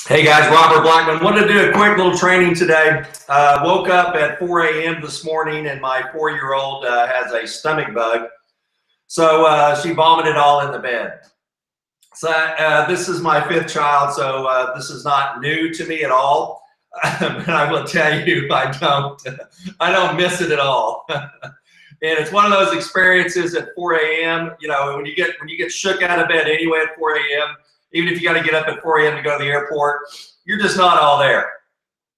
Hey guys, Robert Blackman. Wanted to do a quick little training today. Woke up at 4 a.m. this morning and my 4-year-old has a stomach bug. So she vomited all in the bed. So this is my 5th child, so this is not new to me at all. But I will tell you, I don't miss it at all. And it's one of those experiences at 4 a.m. You know, when you get shook out of bed anyway at 4 a.m., even if you got to get up at 4 a.m. to go to the airport, you're just not all there.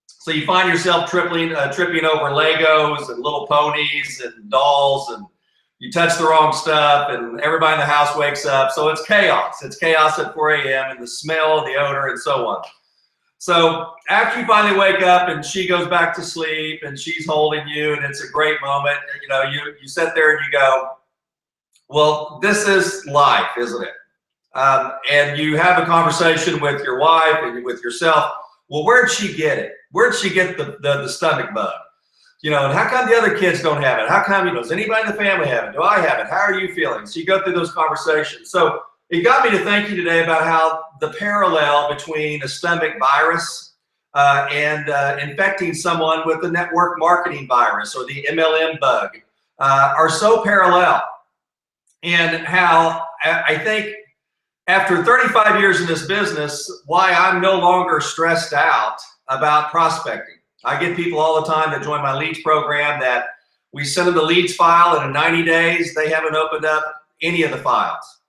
So you find yourself tripping over Legos and little ponies and dolls, and you touch the wrong stuff, and everybody in the house wakes up. So it's chaos. It's chaos at 4 a.m. and the smell, the odor, and so on. So after you finally wake up and she goes back to sleep and she's holding you and it's a great moment, you know, you sit there and you go, well, this is life, isn't it? And you have a conversation with your wife and with yourself. Well, where'd she get it? Where'd she get the stomach bug? You know, and how come the other kids don't have it? How come, you know, does anybody in the family have it? Do I have it? How are you feeling? So you go through those conversations. So it got me to thinking today about how the parallel between a stomach virus and infecting someone with the network marketing virus or the MLM bug are so parallel, and how I think after 35 years in this business, why I'm no longer stressed out about prospecting. I get people all the time that join my leads program that we send them the leads file, and in 90 days, they haven't opened up any of the files.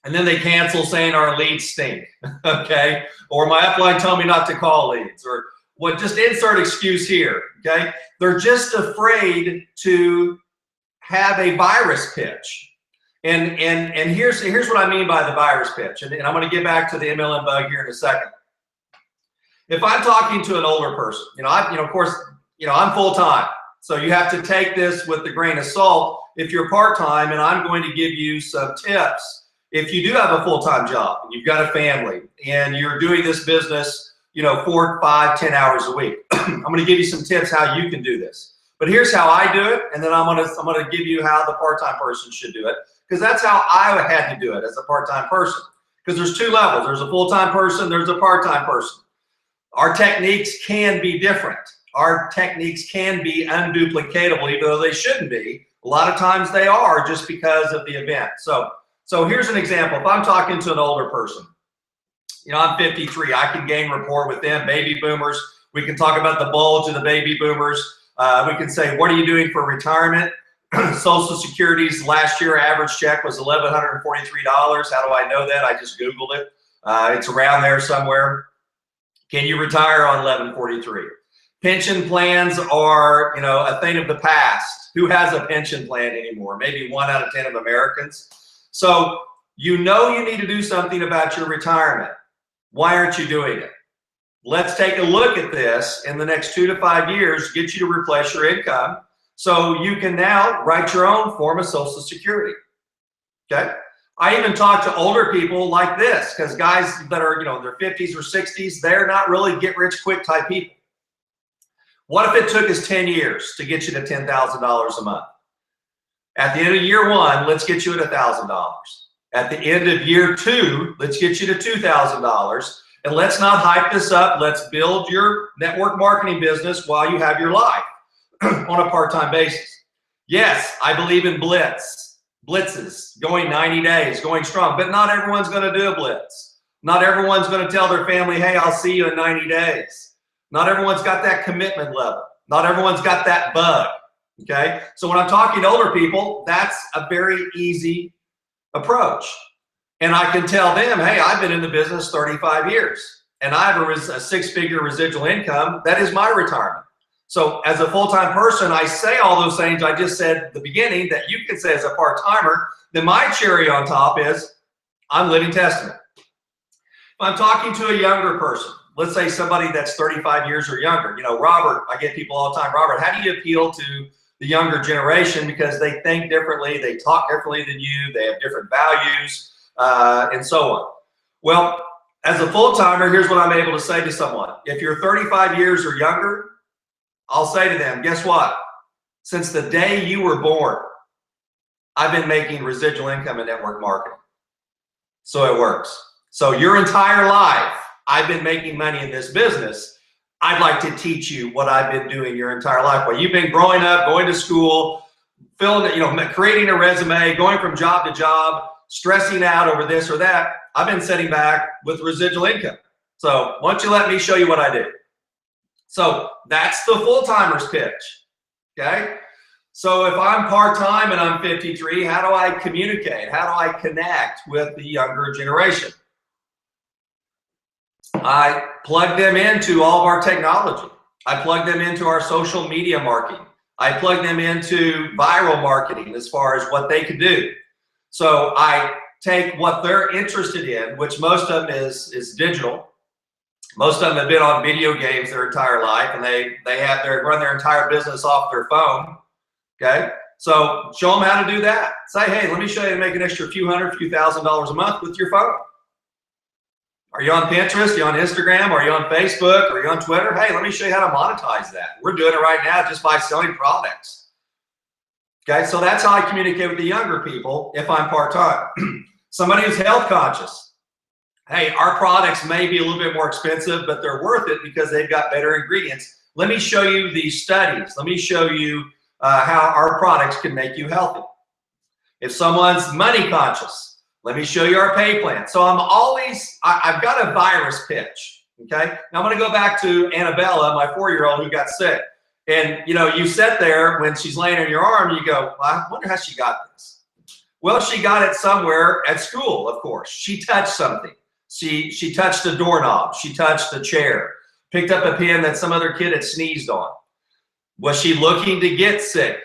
And then they cancel saying our leads stink, okay? Or my upline told me not to call leads, or what, just insert excuse here, okay? They're just afraid to have a virus pitch. And here's what I mean by the virus pitch. And I'm going to get back to the MLM bug here in a second. If I'm talking to an older person, of course, I'm full-time. So you have to take this with a grain of salt if you're part-time, and I'm going to give you some tips. If you do have a full-time job and you've got a family and you're doing this business, 4, 5, 10 hours a week, I'm going to give you some tips how you can do this. But here's how I do it, and then I'm going to give you how the part-time person should do it, because that's how I had to do it as a part-time person. Because there's 2 levels. There's a full-time person, there's a part-time person. Our techniques can be different. Our techniques can be unduplicatable, even though they shouldn't be. A lot of times they are, just because of the event. So here's an example. If I'm talking to an older person, I'm 53, I can gain rapport with them, baby boomers. We can talk about the bulge of the baby boomers. We can say, what are you doing for retirement? Social Security's last year average check was $1,143. How do I know that? I just Googled it. It's around there somewhere. Can you retire on $1,143? Pension plans are, a thing of the past. Who has a pension plan anymore? Maybe 1 out of 10 of Americans. So you need to do something about your retirement. Why aren't you doing it? Let's take a look at this in the next 2 to 5 years, get you to replace your income so you can now write your own form of Social Security, okay? I even talk to older people like this, because guys that are, in their 50s or 60s, they're not really get-rich-quick type people. What if it took us 10 years to get you to $10,000 a month? At the end of year 1, let's get you at $1,000. At the end of year 2, let's get you to $2,000. And let's not hype this up. Let's build your network marketing business while you have your life on a part-time basis. Yes, I believe in blitzes, going 90 days, going strong, but not everyone's going to do a blitz. Not everyone's going to tell their family, hey, I'll see you in 90 days. Not everyone's got that commitment level. Not everyone's got that bug. Okay, so when I'm talking to older people, that's a very easy approach. And I can tell them, hey, I've been in the business 35 years and I have a 6-figure residual income. That is my retirement. So as a full-time person, I say all those things I just said at the beginning that you can say as a part-timer. Then my cherry on top is I'm living testament. If I'm talking to a younger person, let's say somebody that's 35 years or younger, Robert, I get people all the time, Robert, how do you appeal to the younger generation? Because they think differently, they talk differently than you, they have different values, and so on. Well, as a full-timer, here's what I'm able to say to someone. If you're 35 years or younger, I'll say to them, guess what? Since the day you were born, I've been making residual income in network marketing. So it works. So your entire life, I've been making money in this business. I'd like to teach you what I've been doing your entire life. Well, you've been growing up, going to school, creating a resume, going from job to job, stressing out over this or that. I've been sitting back with residual income. So why don't you let me show you what I do? So that's the full-timers pitch, okay? So if I'm part-time and I'm 53, how do I communicate? How do I connect with the younger generation? I plug them into all of our technology. I plug them into our social media marketing. I plug them into viral marketing as far as what they can do. So I take what they're interested in, which most of them is digital. Most of them have been on video games their entire life, and they run their entire business off their phone. Okay, so show them how to do that. Say, hey, let me show you how to make an extra few $1,000 a month with your phone. Are you on Pinterest? Are you on Instagram? Are you on Facebook? Are you on Twitter? Hey, let me show you how to monetize that. We're doing it right now just by selling products. Okay, so that's how I communicate with the younger people if I'm part-time. Somebody who's health conscious. Hey, our products may be a little bit more expensive, but they're worth it because they've got better ingredients. Let me show you these studies. Let me show you how our products can make you healthy. If someone's money conscious, let me show you our pay plan. So I've got a virus pitch, okay? Now I'm gonna go back to Annabella, my 4-year-old who got sick. And you sit there when she's laying on your arm, you go, well, I wonder how she got this. Well, she got it somewhere at school, of course. She touched something. She touched a doorknob. She touched a chair. Picked up a pen that some other kid had sneezed on. Was she looking to get sick?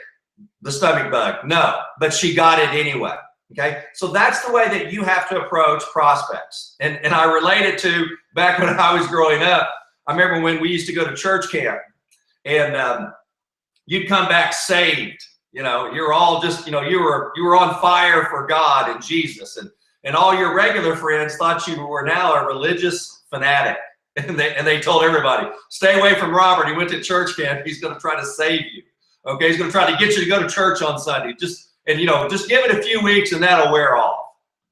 The stomach bug? No, but she got it anyway. Okay, so that's the way that you have to approach prospects. And I relate it to back when I was growing up. I remember when we used to go to church camp, and you'd come back saved. You're all just, you were on fire for God and Jesus, and all your regular friends thought you were now a religious fanatic. And they told everybody, stay away from Robert. He went to church camp. He's going to try to save you. Okay, he's going to try to get you to go to church on Sunday. Just give it a few weeks and that'll wear off,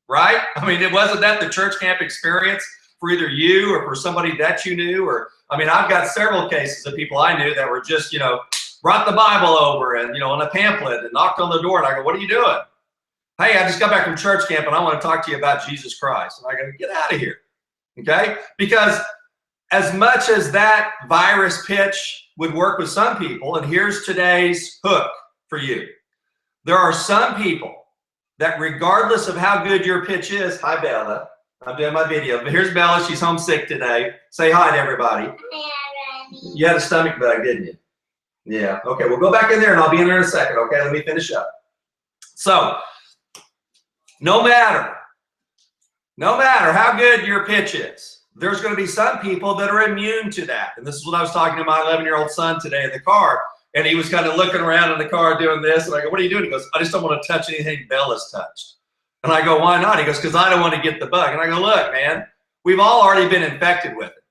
right? I mean, it wasn't that the church camp experience for either you or for somebody that you knew, I've got several cases of people I knew that were just, brought the Bible over and, on a pamphlet and knocked on the door, and I go, what are you doing? Hey, I just got back from church camp and I want to talk to you about Jesus Christ. And I go, get out of here, okay? Because as much as that virus pitch would work with some people, and here's today's hook for you. There are some people that regardless of how good your pitch is, hi Bella, I'm doing my video, but here's Bella, she's homesick today. Say hi to everybody. Hi, you had a stomach bug, didn't you? Yeah, okay, we'll go back in there and I'll be in there in a second, okay? Let me finish up. So, no matter how good your pitch is, there's going to be some people that are immune to that. And this is what I was talking to my 11-year-old son today in the car. And he was kind of looking around in the car doing this. And I go, what are you doing? He goes, I just don't want to touch anything Bella's touched. And I go, why not? He goes, because I don't want to get the bug. And I go, look, man, we've all already been infected with it.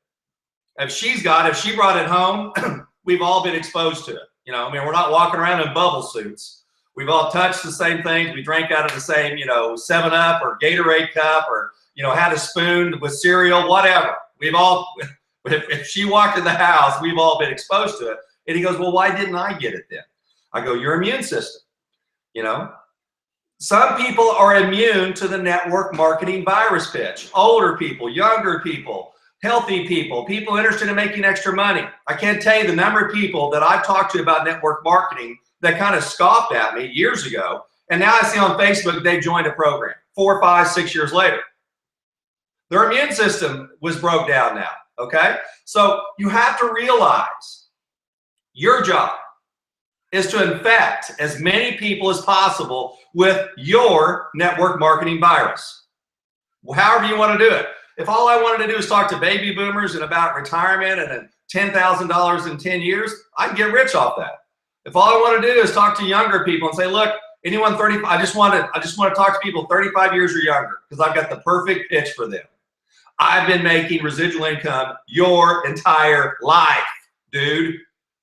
If she brought it home, we've all been exposed to it. We're not walking around in bubble suits. We've all touched the same things. We drank out of the same, 7-Up or Gatorade cup, or had a spoon with cereal, whatever. We've all, if she walked in the house, we've all been exposed to it. And he goes, well, why didn't I get it then? I go, your immune system. Some people are immune to the network marketing virus pitch. Older people, younger people, healthy people, people interested in making extra money. I can't tell you the number of people that I've talked to about network marketing that kind of scoffed at me years ago. And now I see on Facebook they joined a program 4, 5, 6 years later. Their immune system was broke down now, okay? So you have to realize your job is to infect as many people as possible with your network marketing virus. However you want to do it. If all I wanted to do is talk to baby boomers and about retirement and then $10,000 in 10 years, I can get rich off that. If all I want to do is talk to younger people and say, look, anyone 35, I just want to talk to people 35 years or younger because I've got the perfect pitch for them. I've been making residual income your entire life, dude.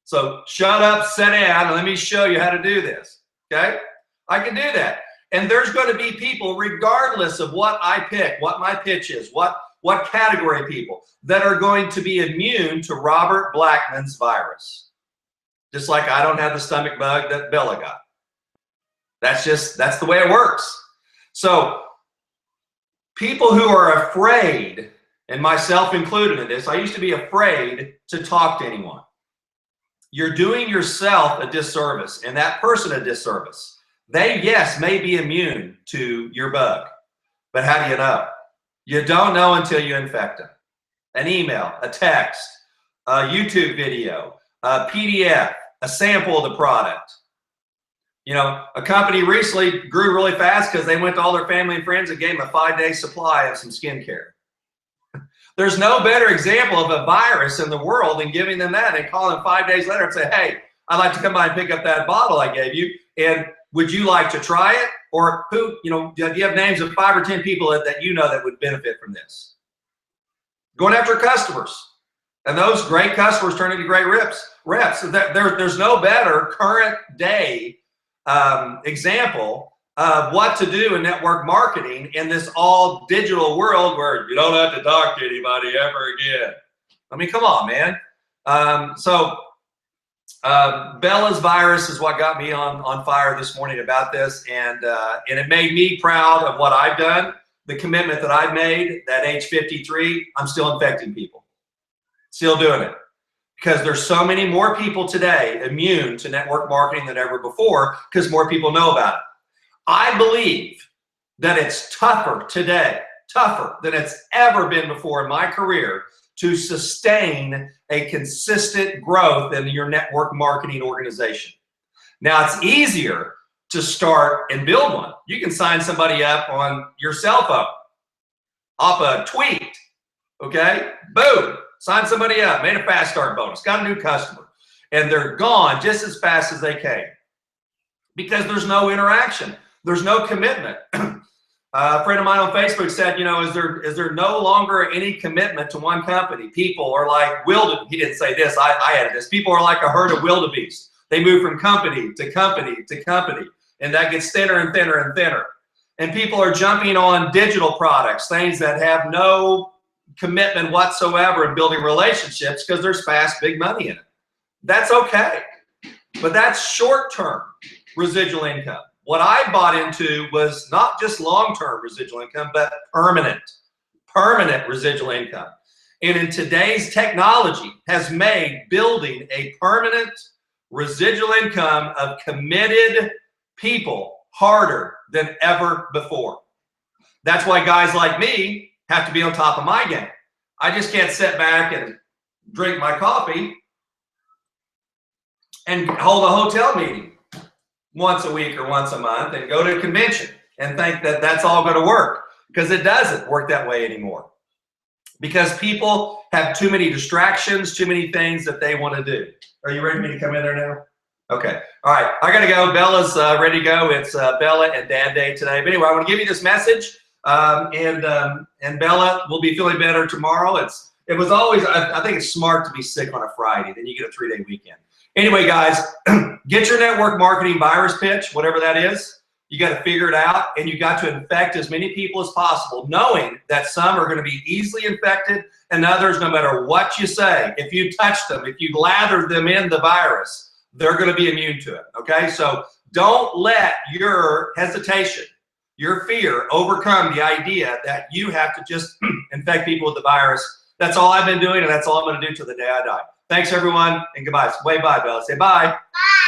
So shut up, sit down, and let me show you how to do this, okay? I can do that. And there's going to be people, regardless of what I pick, what my pitch is, what what category of people that are going to be immune to Robert Blackman's virus. Just like I don't have the stomach bug that Bella got. That's the way it works. So people who are afraid, and myself included in this, I used to be afraid to talk to anyone. You're doing yourself a disservice and that person a disservice. They, yes, may be immune to your bug, but how do you know? You don't know until you infect them. An email, a text, a YouTube video, a PDF, a sample of the product. You know, a company recently grew really fast because they went to all their family and friends and gave them a 5-day supply of some skincare. There's no better example of a virus in the world than giving them that and calling them 5 days later and say, hey, I'd like to come by and pick up that bottle I gave you. And would you like to try it? Or who, you know, do you have names of 5 or 10 people that you know that would benefit from this? Going after customers. And those great customers turn into great reps. There's no better current day example of what to do in network marketing in this all digital world where you don't have to talk to anybody ever again. I mean, come on, man. Bella's virus is what got me on fire this morning about this, and it made me proud of what I've done, the commitment that I've made. At age 53, I'm still infecting people, still doing it, because there's so many more people today immune to network marketing than ever before because more people know about it. I believe that it's tougher today, tougher than it's ever been before in my career to sustain a consistent growth in your network marketing organization. Now, it's easier to start and build one. You can sign somebody up on your cell phone, off a tweet, okay? Boom, sign somebody up, made a fast start bonus, got a new customer, and they're gone just as fast as they came because there's no interaction. There's no commitment. A friend of mine on Facebook said, you know, is there no longer any commitment to one company? People are like wildebeest. He didn't say this, I added this. People are like a herd of wildebeest. They move from company to company to company, and that gets thinner and thinner and thinner. And people are jumping on digital products, things that have no commitment whatsoever in building relationships because there's fast, big money in it. That's okay, but that's short-term residual income. What I bought into was not just long-term residual income, but permanent residual income. And in today's technology has made building a permanent residual income of committed people harder than ever before. That's why guys like me have to be on top of my game. I just can't sit back and drink my coffee and hold a hotel meeting once a week or once a month and go to a convention and think that that's all going to work, because it doesn't work that way anymore, because people have too many distractions, too many things that they want to do. Are you ready for me to come in there now? Okay. All right. I got to go. Bella's ready to go. It's Bella and Dad Day today. But anyway, I want to give you this message, and Bella will be feeling better tomorrow. It was always, I think it's smart to be sick on a Friday. Then you get a 3-day weekend. Anyway, guys, get your network marketing virus pitch, whatever that is. You got to figure it out, and you got to infect as many people as possible, knowing that some are going to be easily infected and others, no matter what you say, if you touch them, if you lather them in the virus, they're going to be immune to it, okay? So don't let your hesitation, your fear overcome the idea that you have to just infect people with the virus. That's all I've been doing, and that's all I'm going to do till the day I die. Thanks, everyone, and goodbye. Wave bye, Bella. Say bye. Bye.